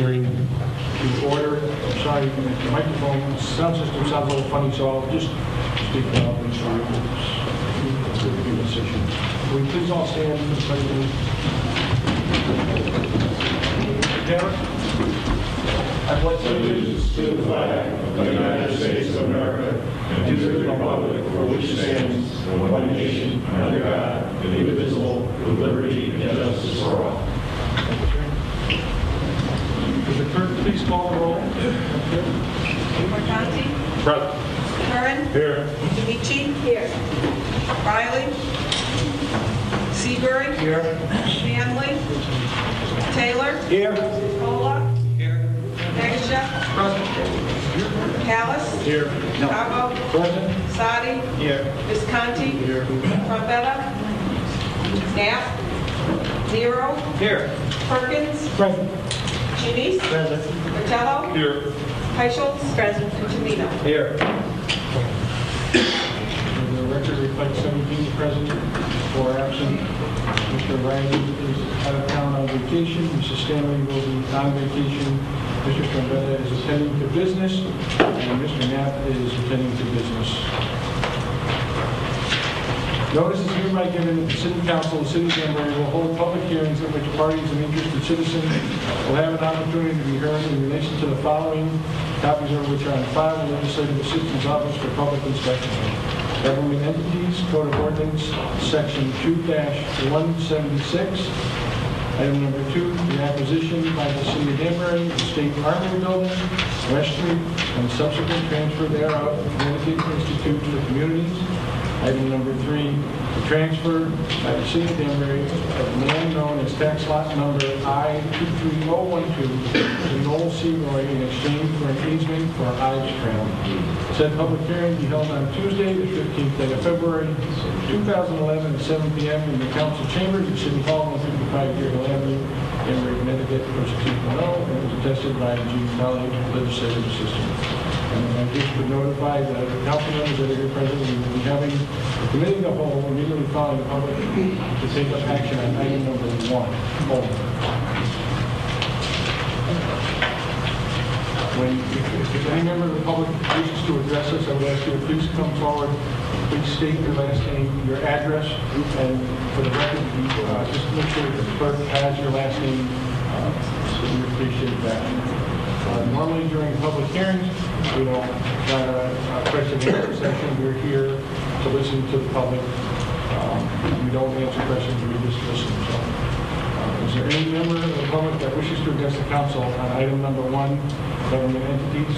hearing to order. I'm sorry, the microphone sound system sounds a little funny, so I'll just speak loud and sorry. It's good to be in this session. Will you please all stand for the president? I pledge allegiance to the flag of the United States of America and to the republic for which it stands, one nation, under God, indivisible, with liberty and justice for all. Would the clerk please call the roll? Mortanti? Present. Curran? Here. Demichi? Here. Riley? Seabury? Here. Manley? Taylor? Here. Cola? Here. Agasha? Present. Callis? Here. Cabo? Present. Sadi? Here. Visconti? Here. Trombetta? Knapp? Nero? Here. Perkins? Present. Chinese? Present. Vitello? Here. Heschel? Present. And Tomino? Here. The record reflects 17 present, 4 absent. Mr. Riley is out of town on vacation. Mrs. Stanley will be on vacation. Mr. Trombetta is attending to business, and Mr. Knapp is attending to business. Notice is hereby given that the City Council of the City of Danbury will hold public hearings at which parties and interested citizens will have an opportunity to be heard in relation to the following, copies of which are on file in the Legislative Assistant's Office for public inspection. Government entities, Code of Ordinance, Section 2-176. Item number 2, the acquisition by the City of Danbury of the State Armory Building, West Street, and subsequent transfer thereof to Connecticut Institute for Communities. Item number 3, the transfer by the City of Danbury of land known as tax lot number I-23012 to Noel C. Roy in exchange for an easement for Ives Trail. Said public hearing be held on Tuesday, the 15th day of February, 2011 at 7 p.m. in the Council Chambers at City Hall, 155 Deerhill Avenue, Danbury, Connecticut, 46210, and it was attested by Gene Colley, Legislative Assistant. And I just would notify the council members that are here present, we will be having the committee of the whole immediately following the public to take up action on item number 1. If any member of the public wishes to address us, I would ask you to please come forward. Please state your last name, your address, and for the record, just make sure that the clerk has your last name, so we appreciate that. Normally during public hearings, we don't have a question and answer session. We're here to listen to the public. We don't answer questions, we just listen. So, is there any member of the public that wishes to address the council on item number 1, government entities?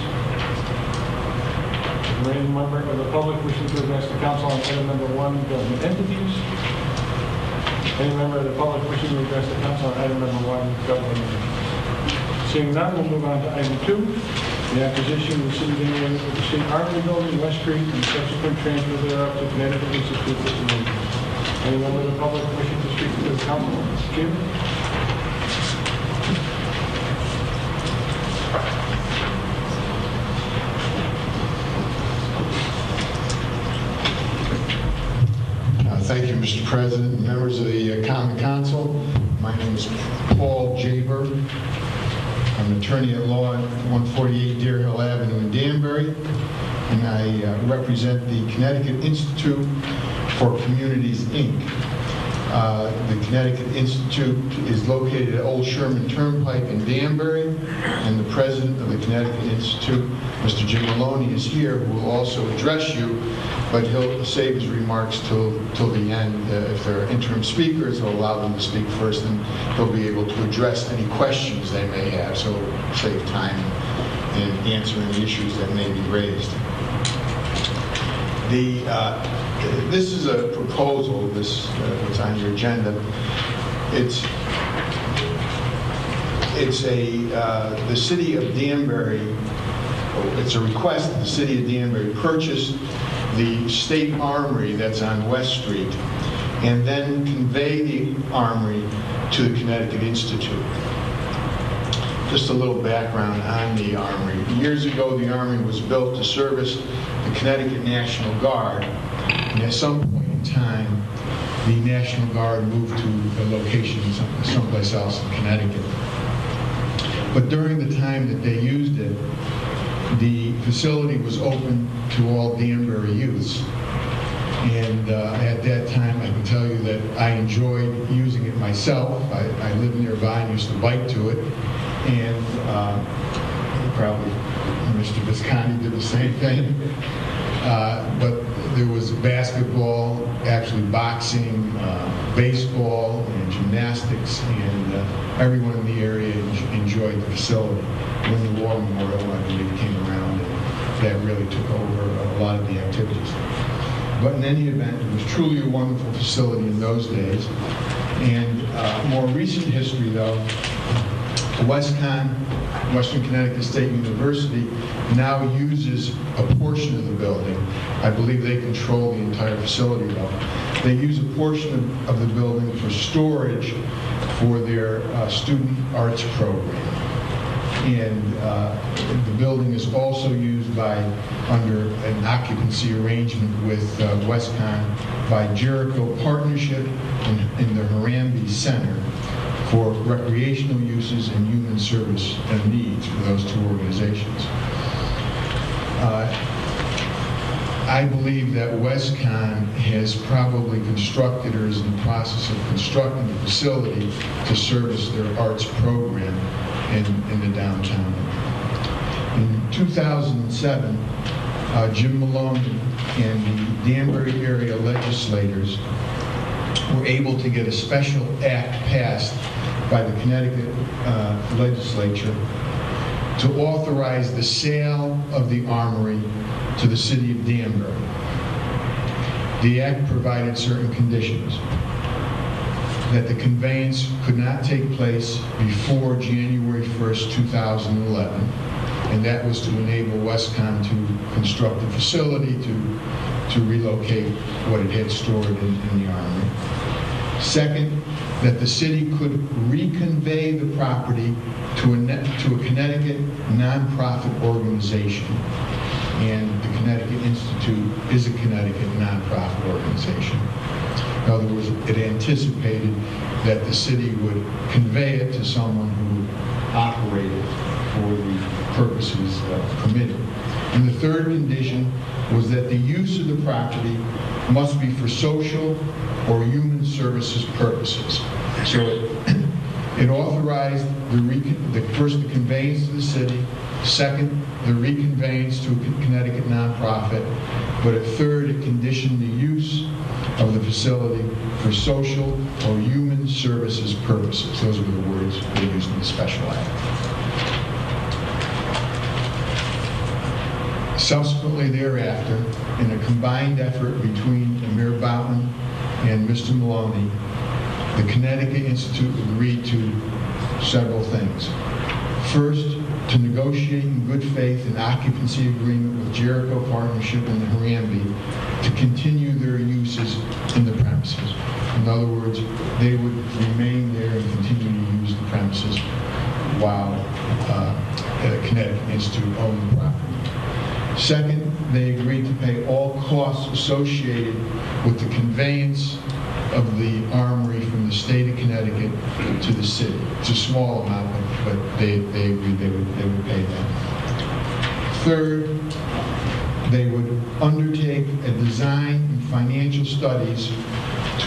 Is there any member of the public wishing to address the council on item number 1, government entities? Any member of the public wishing to address the council on item number 1, government entities? Seeing none, we'll move on to item 2, the acquisition of the City of Danbury of the State Armory Building, West Street, and subsequent transfer thereof to Connecticut Institute for Communities. Any member of the public wishing to speak to the council? Jim? Thank you, Mr. President, members of the Common Council. My name is Paul Jaber. I'm an attorney at law at 148 Deerhill Avenue in Danbury, and I represent the Connecticut Institute for Communities, Inc. The Connecticut Institute is located at Old Sherman Turnpike in Danbury, and the president of the Connecticut Institute, Mr. Jim Maloney, is here, who will also address you, but he'll save his remarks till the end. If there are interim speakers, he'll allow them to speak first, and he'll be able to address any questions they may have, so save time in answering the issues that may be raised. This is a proposal, what's on your agenda. The City of Danbury, it's a request that the City of Danbury purchase the State Armory that's on West Street and then convey the armory to the Connecticut Institute. Just a little background on the armory. Years ago, the armory was built to service the Connecticut National Guard, and at some point in time, the National Guard moved to a location someplace else in Connecticut. But during the time that they used it, the facility was open to all Danbury youths. And at that time, I can tell you that I enjoyed using it myself. I lived nearby and used to bike to it. And probably Mr. Visconti did the same thing. But there was basketball, actually boxing, baseball, and gymnastics, and everyone in the area enjoyed the facility. When the War Memorial, I believe, came around, and that really took over a lot of the activities. But in any event, it was truly a wonderful facility in those days. And more recent history, though, WestCon, Western Connecticut State University, now uses a portion of the building. I believe they control the entire facility, though. They use a portion of the building for storage for their student arts program. And the building is also used under an occupancy arrangement with WestCon by Jericho Partnership in the Harambee Center for recreational uses and human service needs for those two organizations. I believe that WestCon has probably constructed or is in the process of constructing a facility to service their arts program in the downtown. In 2007, Jim Maloney and the Danbury area legislators were able to get a special act passed by the Connecticut legislature to authorize the sale of the armory to the city of Danbury. The act provided certain conditions: that the conveyance could not take place before January 1st, 2011, and that was to enable WestCon to construct a facility to relocate what it had stored in the armory. Second, that the city could reconvey the property to a Connecticut nonprofit organization, and the Connecticut Institute is a Connecticut nonprofit organization. In other words, it anticipated that the city would convey it to someone who would operate it for the purposes permitted. And the third condition was that the use of the property must be for social or human services purposes. So it authorized first the conveyance to the city, second the reconveyance to a Connecticut nonprofit, but at third it conditioned the use of the facility for social or human services purposes. Those were the words they used in the special act. Subsequently thereafter, in a combined effort between Amir Boughton and Mr. Maloney, the Connecticut Institute agreed to several things. First, to negotiate in good faith an occupancy agreement with Jericho Partnership and the Harambee to continue their uses in the premises. In other words, they would remain there and continue to use the premises while Connecticut Institute owned the property. Second, they agreed to pay all costs associated with the conveyance of the armory from the state of Connecticut to the city. It's a small amount, but they agreed they would pay that. Third, they would undertake a design and financial studies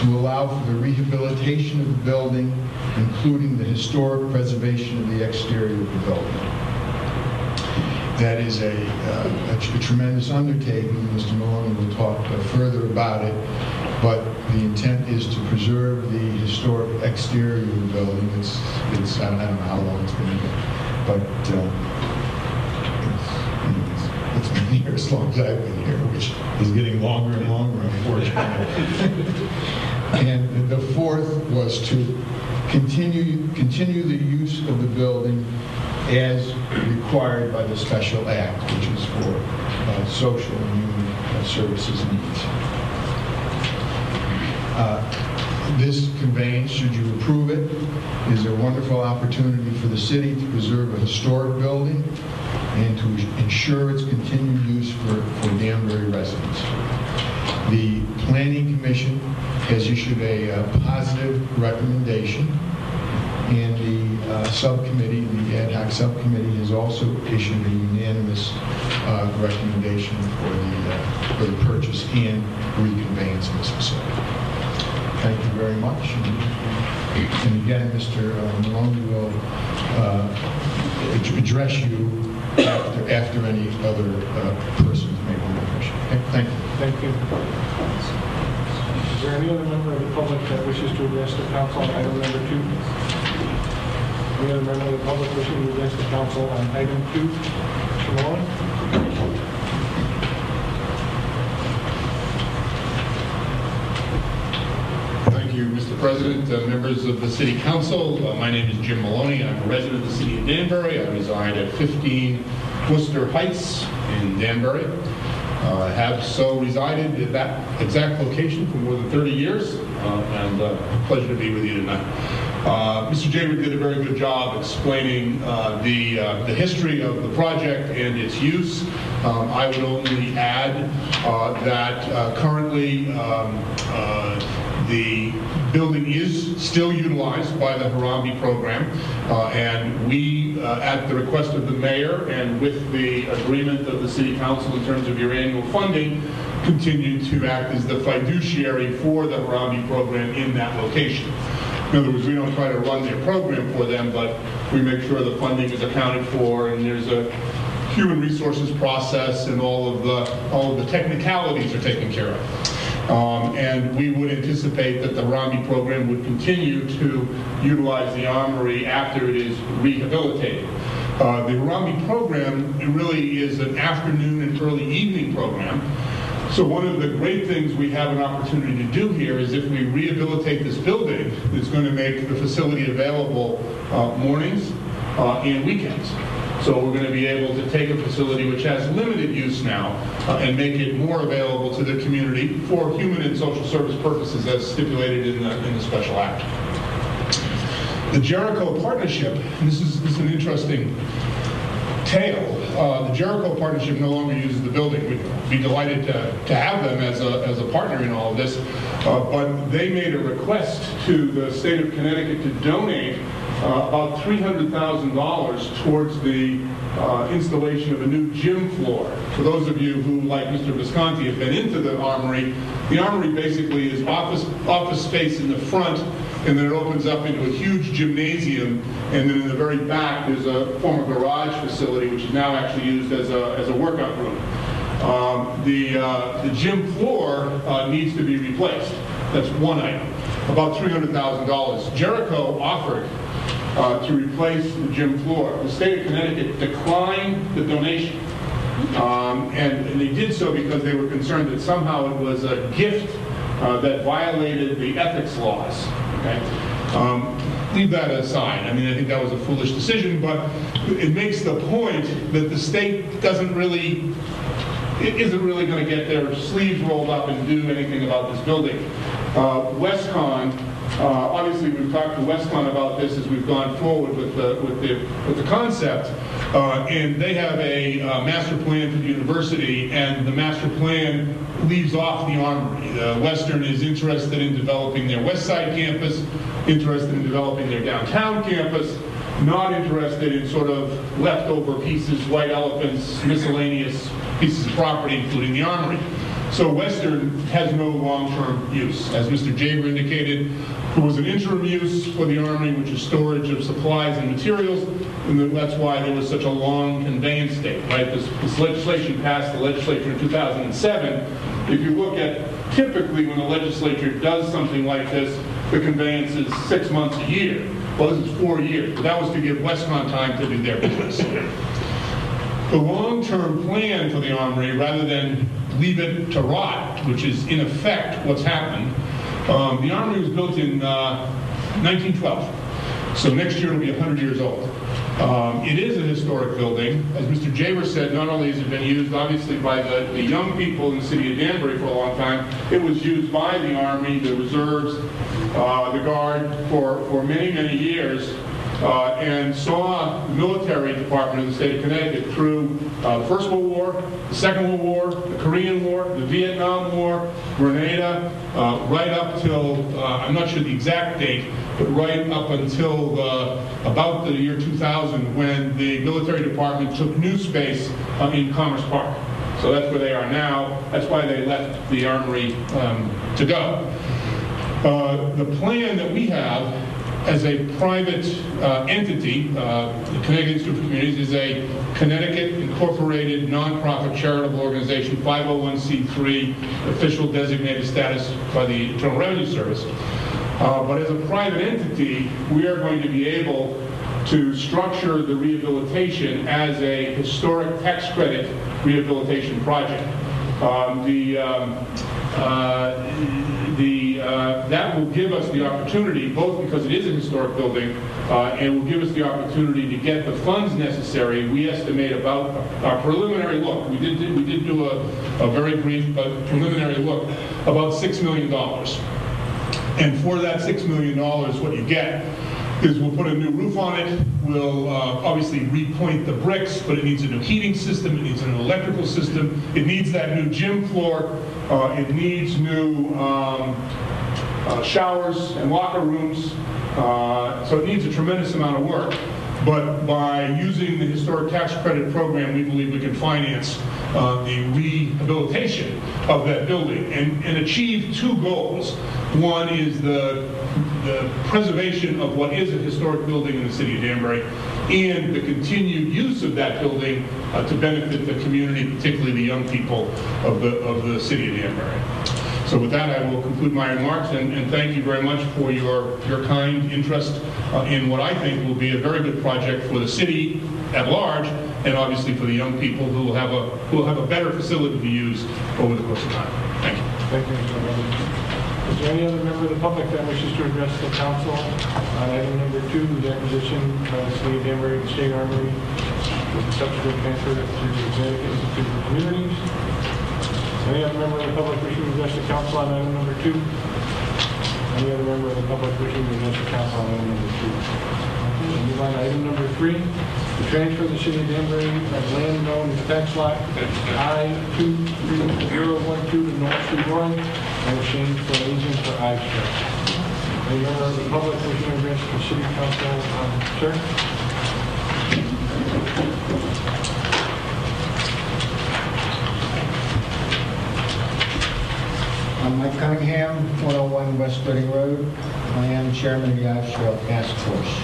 to allow for the rehabilitation of the building, including the historic preservation of the exterior of the building. That is a tremendous undertaking. Mr. Maloney will talk further about it, but the intent is to preserve the historic exterior of the building. It's I don't know how long it's been here, but it's been here as long as I've been here, which is getting longer and longer, unfortunately. And the fourth was to continue the use of the building as required by the special act, which is for social and human services needs. This conveyance, should you approve it, is a wonderful opportunity for the city to preserve a historic building and to ensure its continued use for Danbury residents. The Planning Commission has issued a positive recommendation, and the subcommittee, the ad hoc subcommittee, has also issued a unanimous recommendation for the purchase and reconveyance of this facility. Thank you very much. And again, Mr. Maloney will address you after any other persons may want to address you. Okay, thank you. Thank you. Is there any other member of the public that wishes to address the council on item number 2? Any other member of the public wishing to address the council on item 2? Mr. Maloney? Thank you, Mr. President, members of the City Council. My name is Jim Maloney. I'm a resident of the City of Danbury. I reside at 15 Worcester Heights in Danbury. I have so resided at that exact location for more than 30 years, and a pleasure to be with you tonight. Mr. Jaber did a very good job explaining the history of the project and its use. I would only add that currently the building is still utilized by the Harambe program, and we, at the request of the mayor and with the agreement of the City Council in terms of your annual funding, continue to act as the fiduciary for the Harambe program in that location. In other words, we don't try to run their program for them, but we make sure the funding is accounted for and there's a human resources process and all of the technicalities are taken care of. And we would anticipate that the Harambe program would continue to utilize the armory after it is rehabilitated. The Harambe program really is an afternoon and early evening program. So one of the great things we have an opportunity to do here is if we rehabilitate this building, it's going to make the facility available mornings and weekends. So we're going to be able to take a facility which has limited use now and make it more available to the community for human and social service purposes as stipulated in the Special Act. The Jericho Partnership, and this is an interesting tale. The Jericho Partnership no longer uses the building. We'd be delighted to have them as a partner in all of this, but they made a request to the state of Connecticut to donate about $300,000 towards the installation of a new gym floor. For those of you who, like Mr. Visconti, have been into the armory basically is office space in the front, and then it opens up into a huge gymnasium, and then in the very back there's a former garage facility which is now actually used as a workout room. The gym floor needs to be replaced. That's one item. About $300,000. Jericho offered to replace the gym floor. The state of Connecticut declined the donation, and they did so because they were concerned that somehow it was a gift that violated the ethics laws. Okay? Leave that aside. I mean, I think that was a foolish decision, but it makes the point that the state isn't really going to get their sleeves rolled up and do anything about this building. Westcon, obviously we've talked to Westcon about this as we've gone forward with the concept, and they have a master plan for the university, and the master plan leaves off the armory. Western is interested in developing their West Side campus, interested in developing their downtown campus, not interested in sort of leftover pieces, white elephants, miscellaneous pieces of property, including the armory. So Western has no long-term use. As Mr. Jaber indicated, there was an interim use for the Armory, which is storage of supplies and materials, and that's why there was such a long conveyance date, right? This legislation passed the legislature in 2007. If you look at typically when the legislature does something like this, the conveyance is 6 months a year. Well, this is 4 years. But that was to give Westcon time to do their business. The long-term plan for the Armory, rather than leave it to rot, which is in effect what's happened, the Armory was built in 1912. So next year it'll be 100 years old. It is a historic building. As Mr. Jaber said, not only has it been used, obviously, by the young people in the city of Danbury for a long time, it was used by the Army, the Reserves, the Guard for many, many years, and saw the military department of the state of Connecticut through the First World War, the Second World War, the Korean War, the Vietnam War, Grenada, right up till, I'm not sure the exact date, but right up until about the year 2000, when the military department took new space in Commerce Park. So that's where they are now. That's why they left the Armory to go. The plan that we have as a private entity, the Connecticut Institute for Communities is a Connecticut incorporated nonprofit charitable organization, 501c3, official designated status by the Internal Revenue Service. But as a private entity, we are going to be able to structure the rehabilitation as a historic tax credit rehabilitation project. That will give us the opportunity, both because it is a historic building, and will give us the opportunity to get the funds necessary. We estimate about our preliminary look. We did do a very brief but preliminary look, about $6 million. And for that $6 million, what you get is we'll put a new roof on it. We'll obviously repoint the bricks, but it needs a new heating system. It needs a new electrical system. It needs that new gym floor. It needs new showers and locker rooms. So it needs a tremendous amount of work. But by using the historic tax credit program, we believe we can finance the rehabilitation of that building and achieve two goals. One is the preservation of what is a historic building in the city of Danbury and the continued use of that building to benefit the community, particularly the young people of the city of Danbury. So with that, I will conclude my remarks and thank you very much for your kind interest in what I think will be a very good project for the city at large and obviously for the young people who will have a better facility to use over the course of time. Thank you. Thank you, Mr. Member. Is there any other member of the public that wishes to address the council on item number 2, the acquisition by the city of Danbury of the State Armory with the subsequent transfer to the Connecticut Institute for Communities? Any other member of the public wishing to address the council on item number 2? Any other member of the public wishing to address the council on item number 2? We'll move on to item number 3, the transfer of the city of Danbury of land known as tax lot I-23012 to North Street Road and exchange for an easement for Ives Trail. Any member of the public wishing to address the city council, sir? I'm Mike Cunningham, 101 West Reading Road. I am chairman of the Ives Trail Task Force.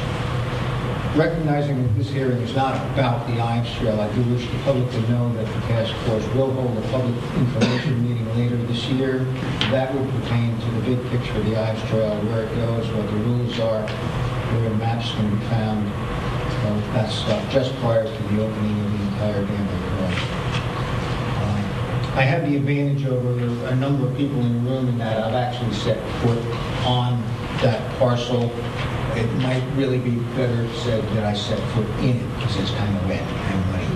Recognizing that this hearing is not about the Ives Trail, I do wish the public to know that the task force will hold a public information meeting later this year. That would pertain to the big picture of the Ives Trail, where it goes, what the rules are, where maps can be found. That stuff just prior to the opening of the entire Danbury Road. I have the advantage over a number of people in the room in that I've actually set foot on that parcel. It might really be better said that I set foot in it because it's kind of wet and muddy.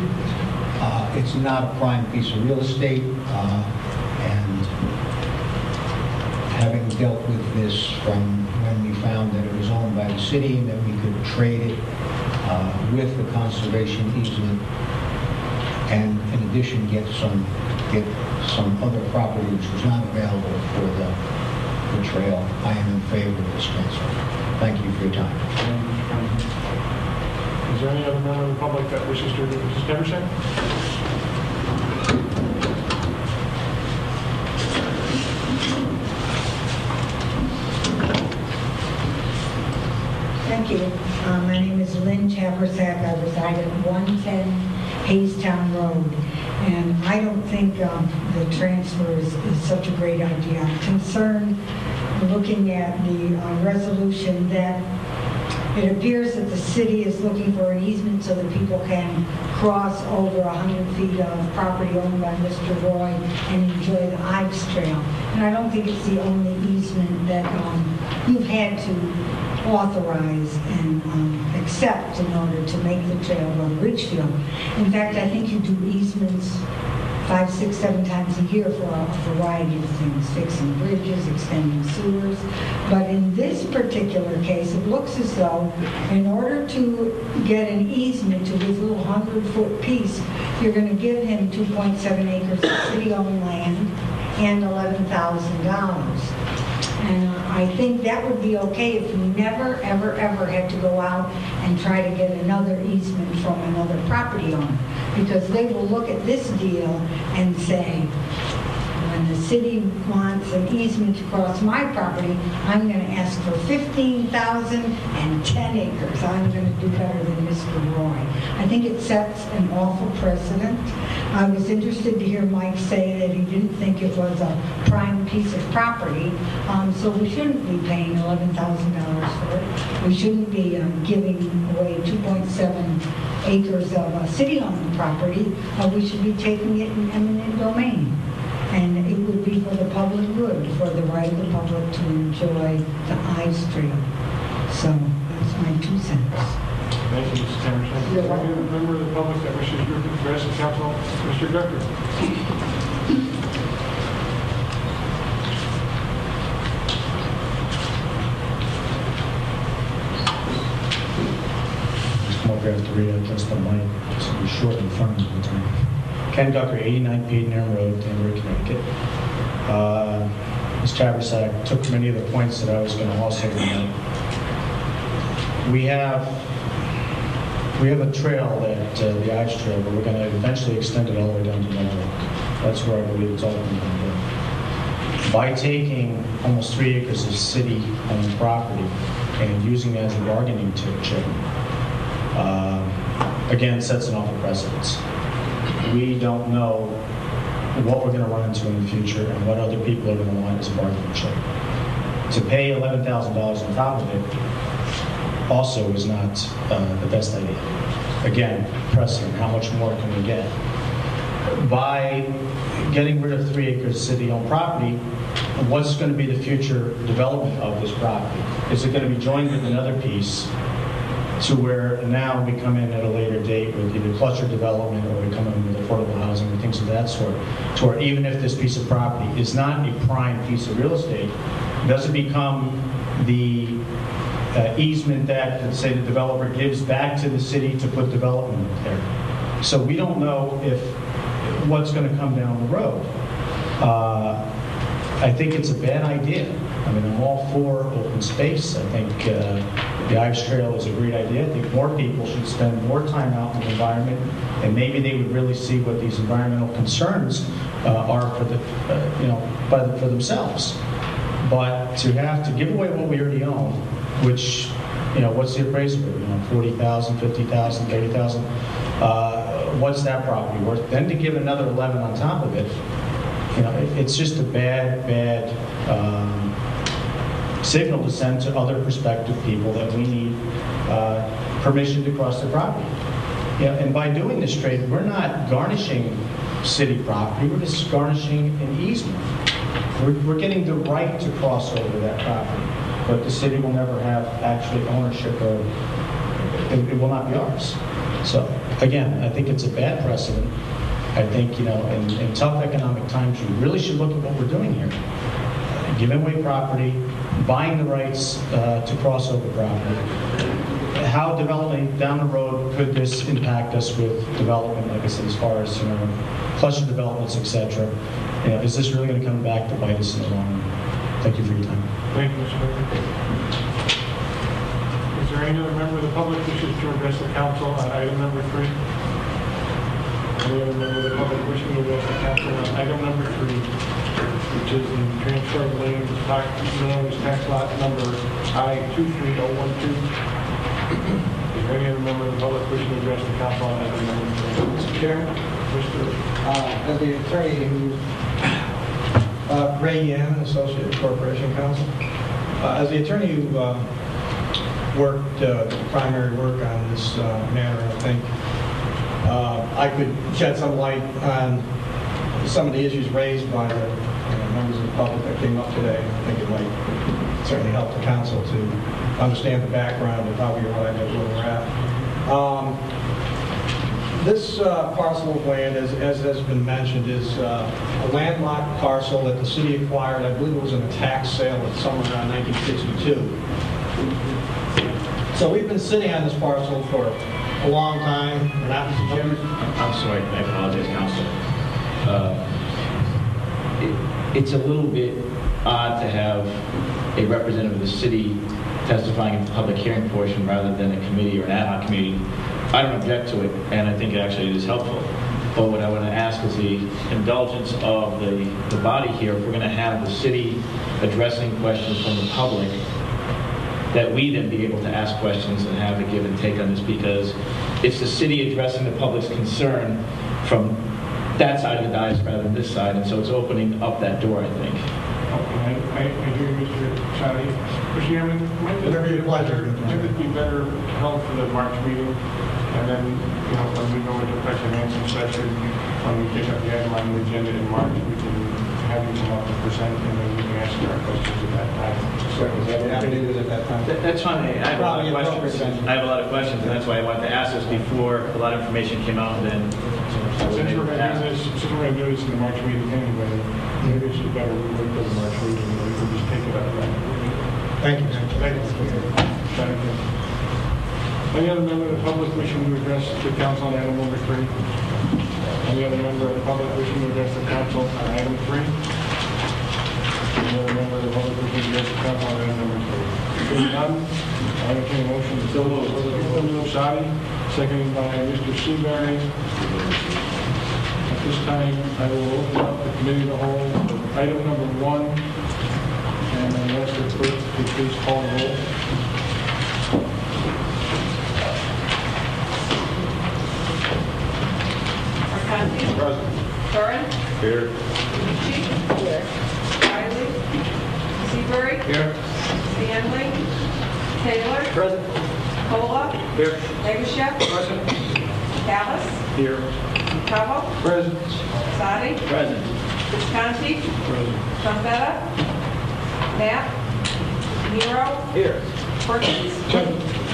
It's not a prime piece of real estate, and having dealt with this from when we found that it was owned by the city and that we could trade it with the conservation easement, and in addition get some other property which was not available for the trail, I am in favor of this transfer. Thank you for your time. Is there any other member of the public that wishes to address Mrs. Deverson? Thank you. My name is Lynn Chapersack. I reside at 110 Haystown Road. And I don't think the transfer is such a great idea. I'm concerned, looking at the resolution, that it appears that the city is looking for an easement so that people can cross over 100 feet of property owned by Mr. Roy and enjoy the Ives Trail. And I don't think it's the only easement that you've had to authorize and accept in order to make the trail go to Ridgefield. In fact, I think you do easements 5, 6, 7 times a year for a variety of things, fixing bridges, extending sewers. But in this particular case, it looks as though in order to get an easement to this little 100-foot piece, you're going to give him 2.7 acres of city-owned land and $11,000. And I think that would be okay if we never, ever, ever had to go out and try to get another easement from another property owner. Because they will look at this deal and say, when the city wants an easement to cross my property, I'm going to ask for 15,000 and 10 acres. I'm going to do better than Mr. Roy. I think it sets an awful precedent. I was interested to hear Mike say that he didn't think it was a prime piece of property, so we shouldn't be paying $11,000 for it. We shouldn't be giving away 2.7 acres of city-owned property. We should be taking it in eminent domain. And it would be for the public good, for the right of the public to enjoy the Ives Trail. So that's my 2 cents. Thank you, Mrs. Hammerstein. Is there any other member of the public that wishes to address the council? Mr. Guthrie. Just more have to read it, just the mic, just to be short in front of the time. Ken Guthrie, 89 Padenham Road, Danbury, Connecticut. Ms. Taversack took many of the points that I was going to also bring up. We have a trail, that the Ives Trail, but we're going to eventually extend it all the way down to Danbury. That's where I believe it's all going to go. By taking almost 3 acres of city-owned property and using it as a bargaining chip, again, sets an awful precedence. We don't know what we're going to run into in the future and what other people are going to want as a bargaining chip. To pay $11,000 on top of it also is not the best idea. Again, precedent, how much more can we get? By getting rid of 3 acres of city-owned property, what's going to be the future development of this property? Is it going to be joined with another piece to where now we come in at a later date with either cluster development or we come in with affordable housing or things of that sort, to where even if this piece of property is not a prime piece of real estate, does it become the easement that, let's say, the developer gives back to the city to put development there? So we don't know if what's going to come down the road. I think it's a bad idea. I mean, I'm all for open space. I think the Ives Trail is a great idea. I think more people should spend more time out in the environment, and maybe they would really see what these environmental concerns are for the, for themselves. But to have to give away what we already own, which, what's the appraisal? 40,000, 50,000, 30,000. What's that property worth? Then to give another 11 on top of it, it's just a bad signal to send to other prospective people that we need permission to cross the property. And by doing this trade, we're not garnishing city property, we're just garnishing an easement. We're getting the right to cross over that property, but the city will never have actually ownership of it. It will not be ours. So again, I think it's a bad precedent. I think, in tough economic times, you really should look at what we're doing here. Giving away property, buying the rights to cross over property. How development down the road could this impact us with development, like I said, as far as, cluster developments, etc. Is this really going to come back to bite us in the long run? Thank you for your time. Thank you, Mr. Baker. Is there any other member of the public who wishes to address the council on item number 3? Any other member of the public wishing to address the council on item number 3, which is the transfer of land tax lot number I-23012? Is there any other member of the public wishing to address the council on item number 3? Mr. Chairman, As the attorney who, Ray Yan, Associate Corporation Counsel. As the attorney who worked primary work on this matter, I think I could shed some light on some of the issues raised by the members of the public that came up today. I think it might certainly help the council to understand the background of how we arrived at where we're at. This parcel of land, as has been mentioned, is a landlocked parcel that the city acquired. I believe it was in a tax sale somewhere around 1962. So we've been sitting on this parcel for a long time. We're not, Mr. Chairman? I'm sorry, I apologize, Council. it's a little bit odd to have a representative of the city testifying in the public hearing portion rather than a committee or an ad hoc committee. I don't object to it, and I think actually it is helpful. But what I want to ask is the indulgence of the body here, if we're going to have the city addressing questions from the public, that we then be able to ask questions and have a give and take on this, because it's the city addressing the public's concern from that side of the dais rather than this side, and so it's opening up that door, I think. I hear Mr. Sadi. Mr. Chairman, Whatever your pleasure. might it be better held for the March meeting? And then, when we go into question and answer session, when we pick up the item on the agenda in March, we can have you come up and present, and then we can ask our questions at that time. We're happy to do it at that time. That's fine. I have a lot of Probably questions. appropriate. I have a lot of questions, and that's why I wanted to ask this before a lot of information came out, and then Since we're going to do this in the March meeting anyway, maybe it's better we wait till the March meeting, and we can just take it up then. Thank you. Thank you. Any other member of the public wishing to address the council on item number 3? Any other member of the public wishing to address the council on item 3? Any other member of the public wishing to address the council on item number 3? Seeing none, I entertain a motion to fill Mr. Sadi, seconded by Mr. Seabury. At this time, I will open up the committee of the whole for item number 1, and then ask the clerk to please call the roll. Marcotte. Present. Curran. Here. Lucci. Here. Riley. Seabury. Here. Stanley. Taylor. Present. Kola. Here. Legushep. Present. Callis. Here. Cabo. Present. Sadi. Present. Visconti. Present. Trombetta. Knapp. Nero. Here. Perkins.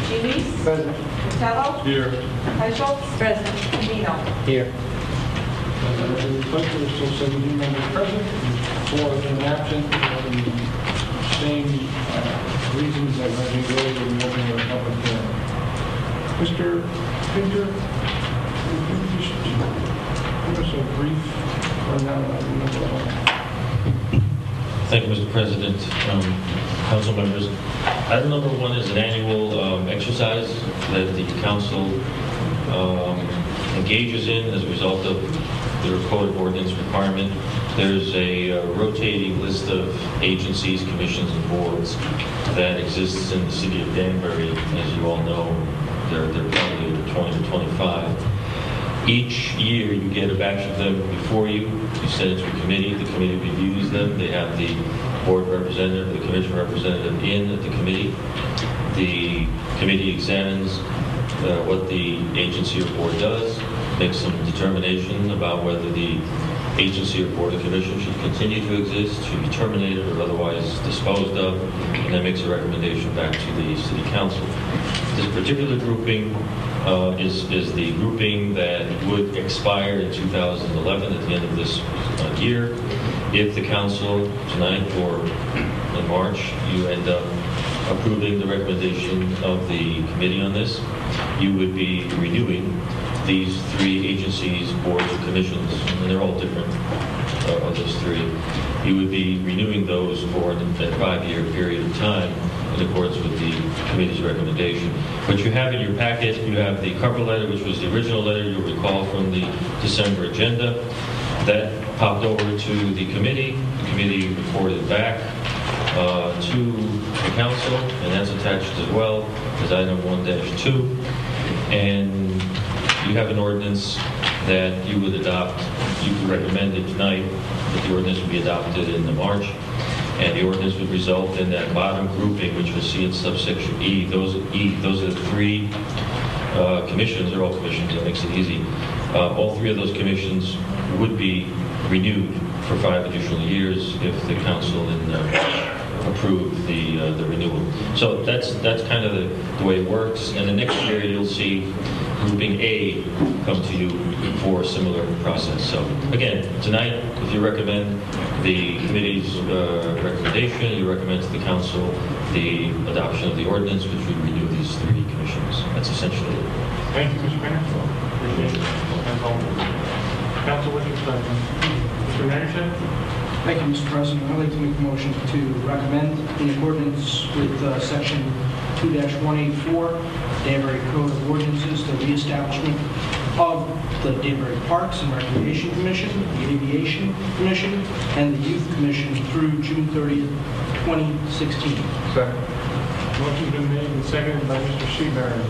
Chemise. Present. Vitello. Here. Heschel. Present. Camino. Here. The clerk, there are still 17 members present, 4 have been absent, for the same reasons that I think earlier when we opened the public hearing. Mr. Pinter, could you just give us a brief rundown of number 1? Thank you, Mr. President, council members. Item number 1 is an annual exercise that the council engages in as a result of the code ordinance requirement. There's a rotating list of agencies, commissions, and boards that exists in the city of Danbury. As you all know, there are probably 20 to 25. Each year you get a batch of them before you. You send it to a committee. The committee reviews them. They have the board representative, the commission representative in at the committee. The committee examines what the agency or board does, makes some determination about whether the agency or board or commission should continue to exist, should be terminated or otherwise disposed of, and then makes a recommendation back to the city council. This particular grouping is the grouping that would expire in 2011 at the end of this year. If the council tonight or in March you end up approving the recommendation of the committee on this, you would be renewing these 3 agencies, boards, or commissions, and they're all different of those 3. You would be renewing those for a 5-year period of time in accordance with the committee's recommendation. What you have in your packet, you have the cover letter, which was the original letter you'll recall from the December agenda. That popped over to the committee. The committee reported back to the council, and that's attached as well as item 1-2. And you have an ordinance that you would adopt. You recommended tonight that the ordinance would be adopted in the March, and the ordinance would result in that bottom grouping, which you'll see in subsection E. Those are the 3 commissions. They're all commissions. That makes it easy. All 3 of those commissions would be renewed for 5 additional years if the council approved the renewal. So that's kind of the way it works. And the next year you'll see grouping A come to you for a similar process. So again, tonight, if you recommend the committee's recommendation, you recommend to the council the adoption of the ordinance, which would renew these 3 commissions. That's essentially it. Thank you, Mr. Mayor. Appreciate it. As always. Council, what do you say? Mr. Mayor, Thank you, Mr. President. I'd like to make a motion to recommend, in accordance with Section 2-184, Danbury Code of Ordinances, the reestablishment of the Danbury Parks and Recreation Commission, the Aviation Commission, and the Youth Commission through June 30th, 2016. Second. Motion's been made and seconded by Mr. Seabury.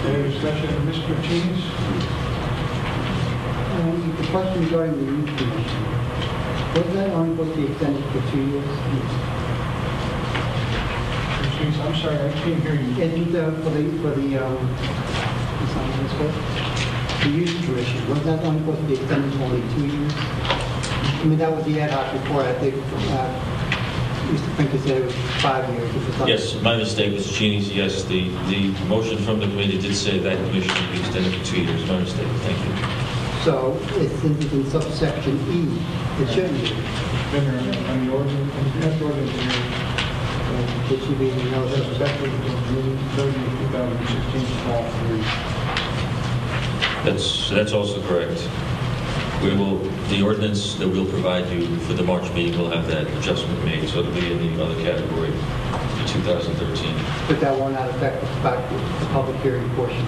Any discussion? Mr. Martinez? The question regarding the youth commission, was that only supposed to be extended for 2 years? Martinez, I'm sorry, I can't hear you. Isn't the youth commission, was that only supposed to be extended for only 2 years? I mean, that was the ad hoc report, I think, Mr. Pinker said it was 5 years. It was something- Yes, my mistake, Mr. Genies. Yes, the motion from the committee did say that commission would be extended for 2 years. My mistake. Thank you. So, since it's in subsection E, it shouldn't be. Been there on the ordinance, draft ordinance here. It should be, you know, Effective until June 30th, 2016, fall 3. That's also correct. The ordinance that we'll provide you for the March meeting will have that adjustment made, so it'll be in the other category for 2013. but that will not affect the public hearing portion.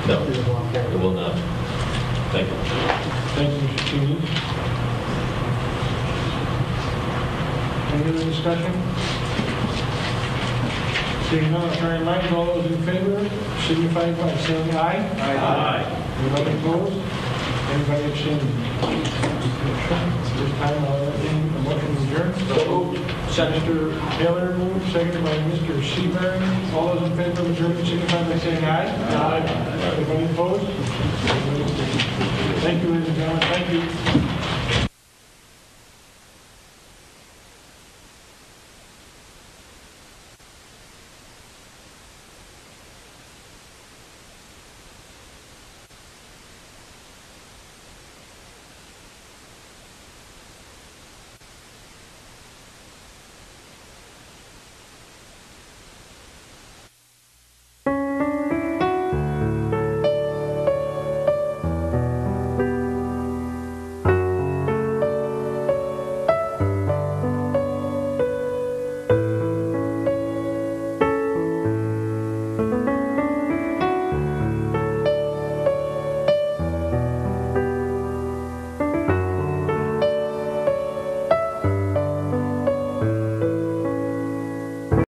No, In the wrong it category. will not. Thank you. Thank you, Mr. Keenan. Any other discussion? Seeing none, I'll try and remind all those in favor, signify by saying aye. Aye. Anybody opposed? Anybody abstaining? This time, I'll entertain a motion to adjourn. So moved. Mr. Taylor moved, seconded by Mr. Seabury. All those in favor of adjournment, signify by saying aye. Aye. Anybody opposed? Thank you, ladies and gentlemen. Thank you.